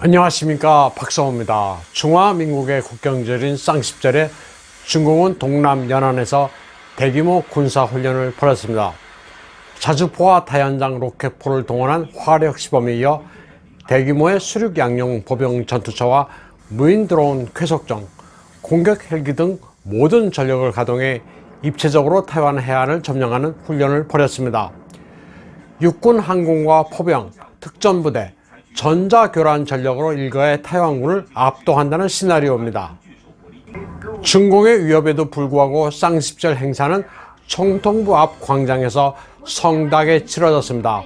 안녕하십니까, 박성호입니다. 중화민국의 국경절인 쌍십절에 중공은 동남 연안에서 대규모 군사훈련을 벌였습니다. 자주포와 다연장 로켓포를 동원한 화력 시범에 이어 대규모의 수륙 양용 보병 전투차와 무인 드론 쾌속정, 공격 헬기 등 모든 전력을 가동해 입체적으로 타이완 해안을 점령하는 훈련을 벌였습니다. 육군 항공과 포병, 특전부대, 전자교란 전력으로 일거에 타이완군을 압도한다는 시나리오입니다. 중공의 위협에도 불구하고 쌍십절 행사는 총통부 앞 광장에서 성대하게 치러졌습니다.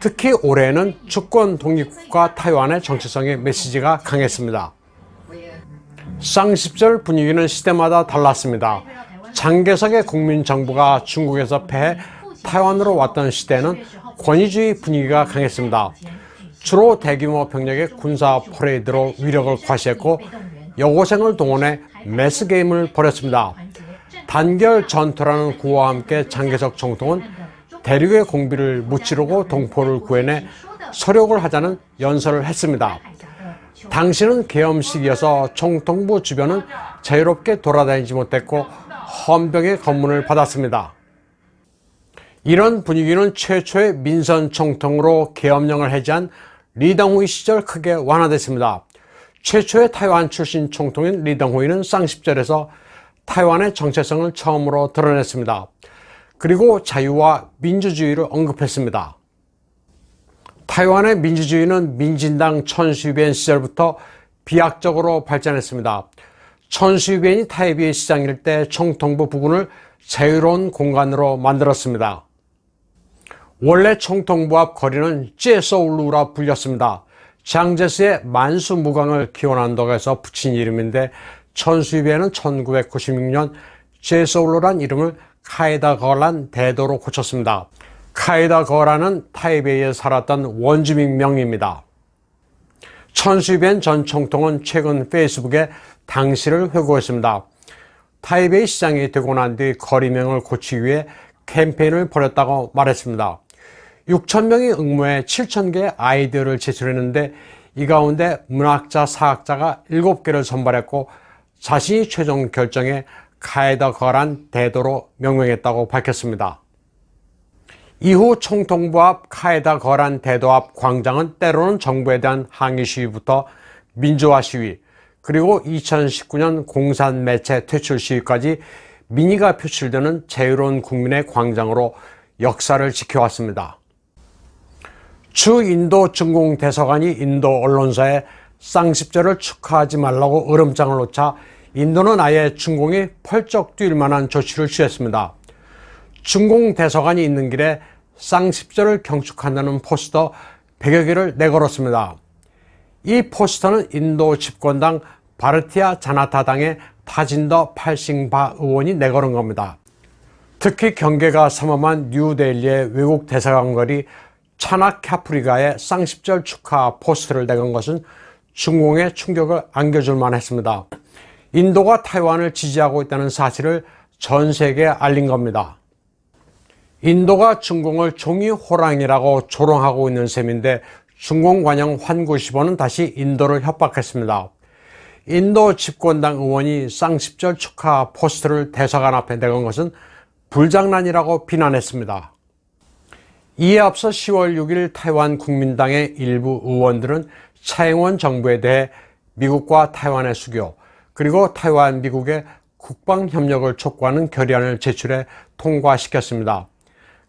특히 올해는 주권 독립국가 타이완의 정체성의 메시지가 강했습니다. 쌍십절 분위기는 시대마다 달랐습니다. 장개석의 국민정부가 중국에서 패해 타이완으로 왔던 시대에는 권위주의 분위기가 강했습니다. 주로 대규모 병력의 군사 퍼레이드로 위력을 과시했고 여고생을 동원해 매스게임을 벌였습니다. 단결 전투라는 구호와 함께 장개석 총통은 대륙의 공비를 무찌르고 동포를 구해내 서력을 하자는 연설을 했습니다. 당시는 계엄 시기여서 총통부 주변은 자유롭게 돌아다니지 못했고 헌병의 검문을 받았습니다. 이런 분위기는 최초의 민선 총통으로 계엄령을 해제한 리덩후이 시절 크게 완화됐습니다. 최초의 타이완 출신 총통인 리덩후이는 쌍십절에서 타이완의 정체성을 처음으로 드러냈습니다. 그리고 자유와 민주주의를 언급했습니다. 타이완의 민주주의는 민진당 천수유비엔 시절부터 비약적으로 발전했습니다. 천수유비엔이 타이베이 시장일 때 총통부 부근을 자유로운 공간으로 만들었습니다. 원래 총통부 앞 거리는 쯔에서울루라 불렸습니다. 장제스의 만수무강을 기원한다고 해서 붙인 이름인데 천수유비엔은 1996년 쯔에서울루란 이름을 카에다거란 대도로 고쳤습니다. 카에다거란은 타이베이에 살았던 원주민 명입니다. 천수유비엔 전 총통은 최근 페이스북에 당시를 회고했습니다. 타이베이 시장이 되고 난 뒤 거리명을 고치기 위해 캠페인을 벌였다고 말했습니다. 6,000명이 응모해 7,000개의 아이디어를 제출했는데 이 가운데 문학자, 사학자가 7개를 선발했고 자신이 최종 결정해 카에다거란 대도로 명명했다고 밝혔습니다. 이후 총통부 앞 카에다거란 대도 앞 광장은 때로는 정부에 대한 항의 시위부터 민주화 시위, 그리고 2019년 공산 매체 퇴출 시위까지 민의가 표출되는 자유로운 국민의 광장으로 역사를 지켜왔습니다. 주 인도 중공 대사관이 인도 언론사에 쌍십절을 축하하지 말라고 으름장을 놓자 인도는 아예 중공이 펄쩍 뛸 만한 조치를 취했습니다. 중공 대사관이 있는 길에 쌍십절을 경축한다는 포스터 100여 개를 내걸었습니다. 이 포스터는 인도 집권당 바르티아 자나타당의 타진더 팔싱바 의원이 내걸은 겁니다. 특히 경계가 삼엄한 뉴델리의 외국 대사관 거리 차나 캬프리가의 쌍십절 축하 포스터를 내건 것은 중공의 충격을 안겨줄 만했습니다. 인도가 타이완을 지지하고 있다는 사실을 전 세계에 알린 겁니다. 인도가 중공을 종이 호랑이라고 조롱하고 있는 셈인데 중공 관영 환구시보는 다시 인도를 협박했습니다. 인도 집권당 의원이 쌍십절 축하 포스터를 대사관 앞에 내건 것은 불장난이라고 비난했습니다. 이에 앞서 10월 6일 타이완 국민당의 일부 의원들은 차잉원 정부에 대해 미국과 타이완의 수교, 그리고 타이완 미국의 국방협력을 촉구하는 결의안을 제출해 통과시켰습니다.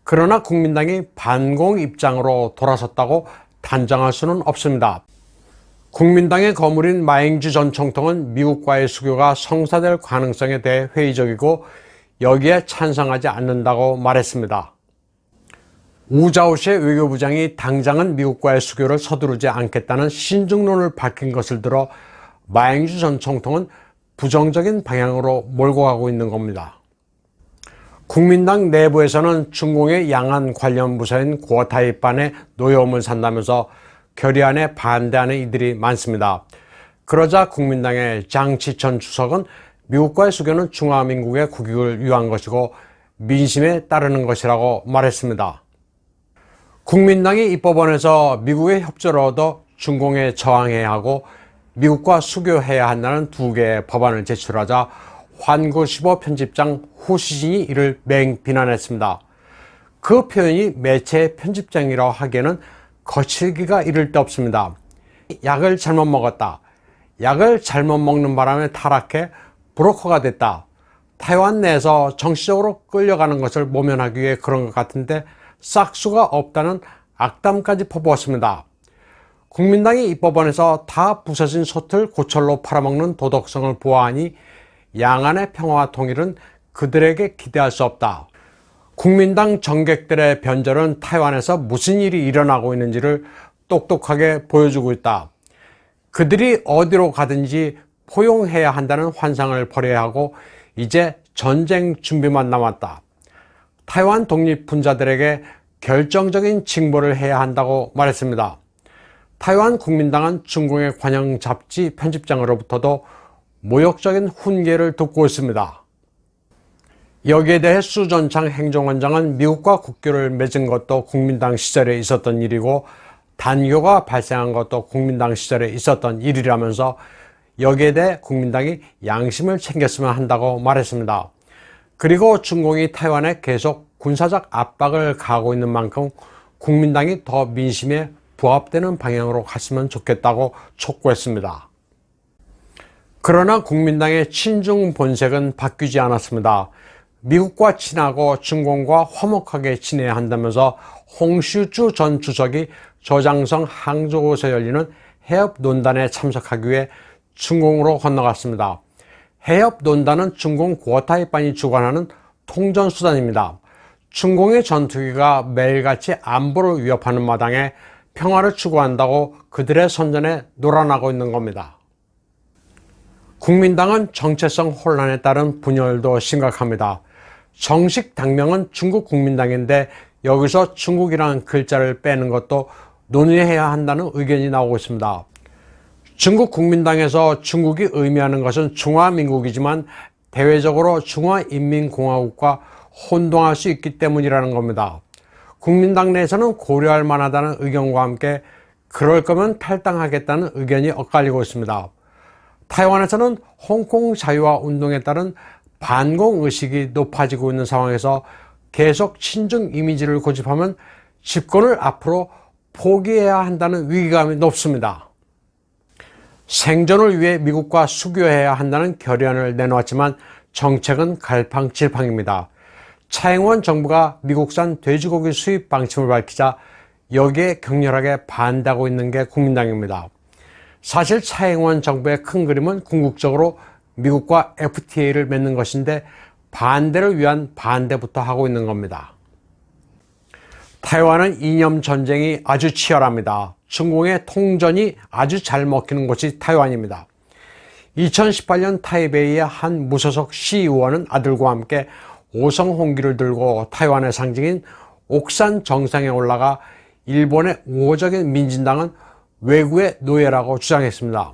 그러나 국민당이 반공 입장으로 돌아섰다고 단정할 수는 없습니다. 국민당의 거물인 마잉주 전 총통은 미국과의 수교가 성사될 가능성에 대해 회의적이고 여기에 찬성하지 않는다고 말했습니다. 우자오시의 외교부장이 당장은 미국과의 수교를 서두르지 않겠다는 신중론을 밝힌 것을 들어 마잉주 전 총통은 부정적인 방향으로 몰고 가고 있는 겁니다. 국민당 내부에서는 중공의 양안 관련 부서인 구어타이반의 노여움을 산다면서 결의안에 반대하는 이들이 많습니다. 그러자 국민당의 장치천 주석은 미국과의 수교는 중화민국의 국익을 위한 것이고 민심에 따르는 것이라고 말했습니다. 국민당이 입법원에서 미국의 협조를 얻어 중공에 저항해야 하고 미국과 수교해야 한다는 두 개의 법안을 제출하자 환구시보 편집장 후시진이 이를 맹비난했습니다. 그 표현이 매체의 편집장이라고 하기에는 거칠기가 이를 데 없습니다. 약을 잘못 먹었다. 약을 잘못 먹는 바람에 타락해 브로커가 됐다. 타이완 내에서 정치적으로 끌려가는 것을 모면하기 위해 그런 것 같은데 싹수가 없다는 악담까지 퍼부었습니다. 국민당이 이 법안에서 다 부서진 솥을 고철로 팔아먹는 도덕성을 보아하니 양안의 평화와 통일은 그들에게 기대할 수 없다. 국민당 정객들의 변절은 타이완에서 무슨 일이 일어나고 있는지를 똑똑하게 보여주고 있다. 그들이 어디로 가든지 포용해야 한다는 환상을 버려야 하고 이제 전쟁 준비만 남았다. 타이완 독립분자들에게 결정적인 징벌을 해야 한다고 말했습니다. 타이완 국민당은 중공의 관영 잡지 편집장으로부터도 모욕적인 훈계를 듣고 있습니다. 여기에 대해 수전창 행정원장은 미국과 국교를 맺은 것도 국민당 시절에 있었던 일이고 단교가 발생한 것도 국민당 시절에 있었던 일이라면서 여기에 대해 국민당이 양심을 챙겼으면 한다고 말했습니다. 그리고 중공이 타이완에 계속 군사적 압박을 가하고 있는 만큼 국민당이 더 민심에 부합되는 방향으로 갔으면 좋겠다고 촉구했습니다. 그러나 국민당의 친중 본색은 바뀌지 않았습니다. 미국과 친하고 중공과 화목하게 지내야 한다면서 홍시주 전 주석이 조장성 항저우에서 열리는 해협논단에 참석하기 위해 중공으로 건너갔습니다. 해협논단은 중공 고타이반이 주관하는 통전수단입니다. 중공의 전투기가 매일같이 안보를 위협하는 마당에 평화를 추구한다고 그들의 선전에 놀아나고 있는 겁니다. 국민당은 정체성 혼란에 따른 분열도 심각합니다. 정식 당명은 중국 국민당인데 여기서 중국이라는 글자를 빼는 것도 논의해야 한다는 의견이 나오고 있습니다. 중국 국민당에서 중국이 의미하는 것은 중화민국이지만 대외적으로 중화인민공화국과 혼동할 수 있기 때문이라는 겁니다. 국민당 내에서는 고려할 만하다는 의견과 함께 그럴 거면 탈당하겠다는 의견이 엇갈리고 있습니다. 타이완에서는 홍콩 자유화 운동에 따른 반공의식이 높아지고 있는 상황에서 계속 친중 이미지를 고집하면 집권을 앞으로 포기해야 한다는 위기감이 높습니다. 생존을 위해 미국과 수교해야 한다는 결의안을 내놓았지만 정책은 갈팡질팡입니다. 차잉원 정부가 미국산 돼지고기 수입 방침을 밝히자 여기에 격렬하게 반대하고 있는 게 국민당입니다. 사실 차잉원 정부의 큰 그림은 궁극적으로 미국과 FTA를 맺는 것인데 반대를 위한 반대부터 하고 있는 겁니다. 타이완은 이념 전쟁이 아주 치열합니다. 중공의 통전이 아주 잘 먹히는 곳이 타이완입니다. 2018년 타이베이의 한 무소속 시의원은 아들과 함께 오성홍기를 들고 타이완의 상징인 옥산 정상에 올라가 일본의 우호적인 민진당은 외구의 노예라고 주장했습니다.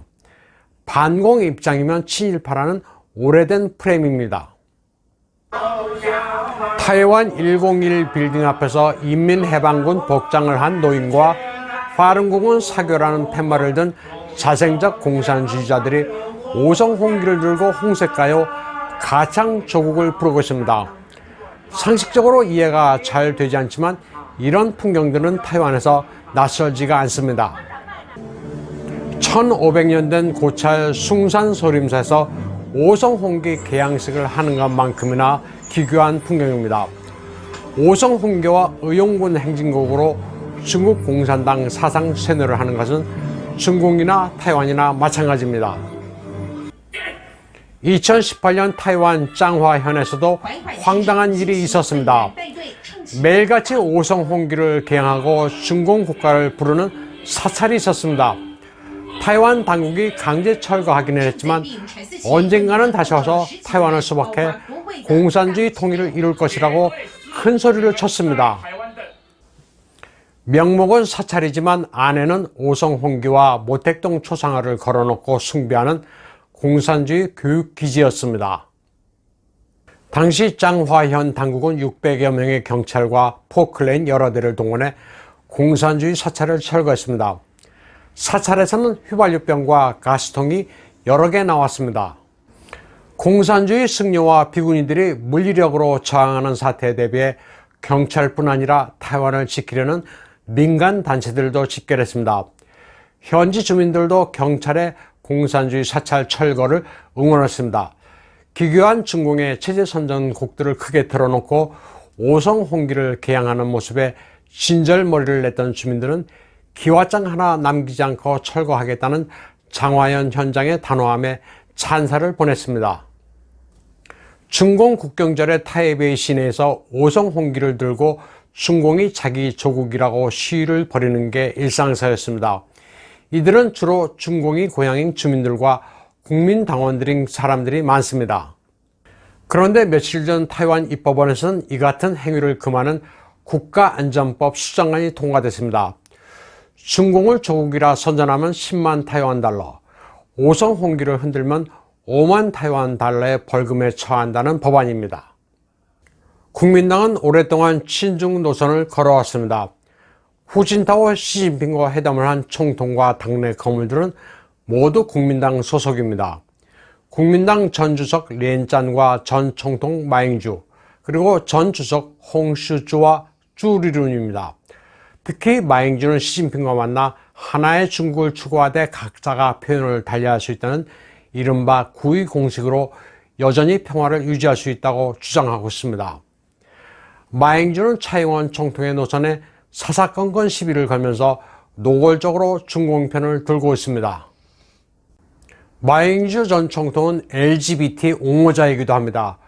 반공 입장이면 친일파라는 오래된 프레임입니다. 타이완 101 빌딩 앞에서 인민해방군 복장을 한 노인과 파룬궁은 사교라는 팻말을 든 자생적 공산주의자들이 오성홍기를 들고 홍색가요 가창 조국을 부르고 있습니다. 상식적으로 이해가 잘 되지 않지만 이런 풍경들은 타이완에서 낯설지가 않습니다. 1500년 된 고찰 숭산소림사에서 오성홍기 개양식을 하는 것만큼이나 기괴한 풍경입니다. 오성홍기와 의용군 행진곡으로 중국 공산당 사상 쇠뇌를 하는 것은 중국이나 타이완이나 마찬가지입니다. 2018년 타이완 짱화현에서도 황당한 일이 있었습니다. 매일같이 오성홍기를 개양하고 중공 국가를 부르는 사찰이 있었습니다. 타이완 당국이 강제 철거하기는 했지만 언젠가는 다시 와서 타이완을 수박해 공산주의 통일을 이룰 것이라고 큰 소리를 쳤습니다. 명목은 사찰이지만 안에는 오성홍기와 모택동 초상화를 걸어놓고 숭배하는 공산주의 교육기지였습니다. 당시 짱화현 당국은 600여 명의 경찰과 포클레인 여러 대를 동원해 공산주의 사찰을 철거했습니다. 사찰에서는 휘발유병과 가스통이 여러 개 나왔습니다. 공산주의 승려와 비구니들이 물리력으로 저항하는 사태에 대비해 경찰뿐 아니라 타이완을 지키려는 민간 단체들도 집결했습니다. 현지 주민들도 경찰의 공산주의 사찰 철거를 응원했습니다. 기괴한 중공의 체제 선전곡들을 크게 틀어놓고 오성 홍기를 개양하는 모습에 진절머리를 냈던 주민들은 기와장 하나 남기지 않고 철거하겠다는 장화연 현장의 단호함에 찬사를 보냈습니다. 중공 국경절의 타이베이 시내에서 오성 홍기를 들고 중공이 자기 조국이라고 시위를 벌이는 게 일상사였습니다. 이들은 주로 중공이 고향인 주민들과 국민당원들인 사람들이 많습니다. 그런데 며칠 전 타이완 입법원에서는 이 같은 행위를 금하는 국가안전법 수정안이 통과됐습니다. 중공을 조국이라 선전하면 10만 타이완 달러, 오성 홍기를 흔들면 5만 타이완 달러의 벌금에 처한다는 법안입니다. 국민당은 오랫동안 친중 노선을 걸어왔습니다. 후진타오 시진핑과 회담을 한 총통과 당내 거물들은 모두 국민당 소속입니다. 국민당 전 주석 렌짠과 전 총통 마잉주, 그리고 전 주석 홍슈주와 주리룬입니다. 특히 마잉주는 시진핑과 만나 하나의 중국을 추구하되 각자가 표현을 달리할 수 있다는 이른바 구의 공식으로 여전히 평화를 유지할 수 있다고 주장하고 있습니다. 마잉주는 차이원 총통의 노선에 사사건건 시비를 걸면서 노골적으로 중공 편을 들고 있습니다. 마잉주 전 총통은 LGBT 옹호자이기도 합니다.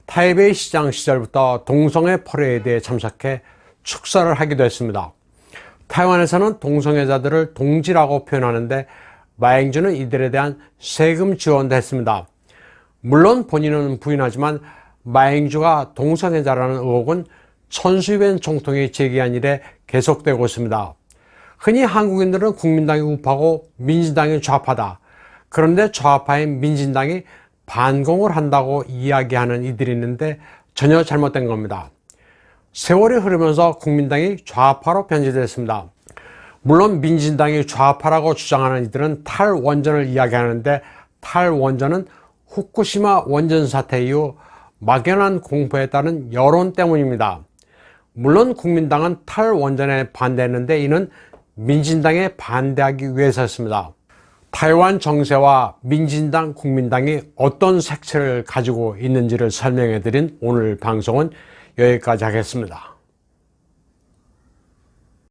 타이베이 시장 시절부터 동성애 퍼레이드에 참석해 축사를 하기도 했습니다. 타이완에서는 동성애자들을 동지라고 표현하는데 마잉주는 이들에 대한 세금 지원도 했습니다. 물론 본인은 부인하지만 마잉주가 동성애자라는 의혹은 천수이벤 총통이 제기한 이래 계속되고 있습니다. 흔히 한국인들은 국민당이 우파고 민진당이 좌파다. 그런데 좌파인 민진당이 반공을 한다고 이야기하는 이들이 있는데 전혀 잘못된 겁니다. 세월이 흐르면서 국민당이 좌파로 변질됐습니다. 물론 민진당이 좌파라고 주장하는 이들은 탈원전을 이야기하는데 탈원전은 후쿠시마 원전 사태 이후 막연한 공포에 따른 여론 때문입니다. 물론 국민당은 탈원전에 반대했는데 이는 민진당에 반대하기 위해서였습니다. 타이완 정세와 민진당, 국민당이 어떤 색채를 가지고 있는지를 설명해 드린 오늘 방송은 여기까지 하겠습니다.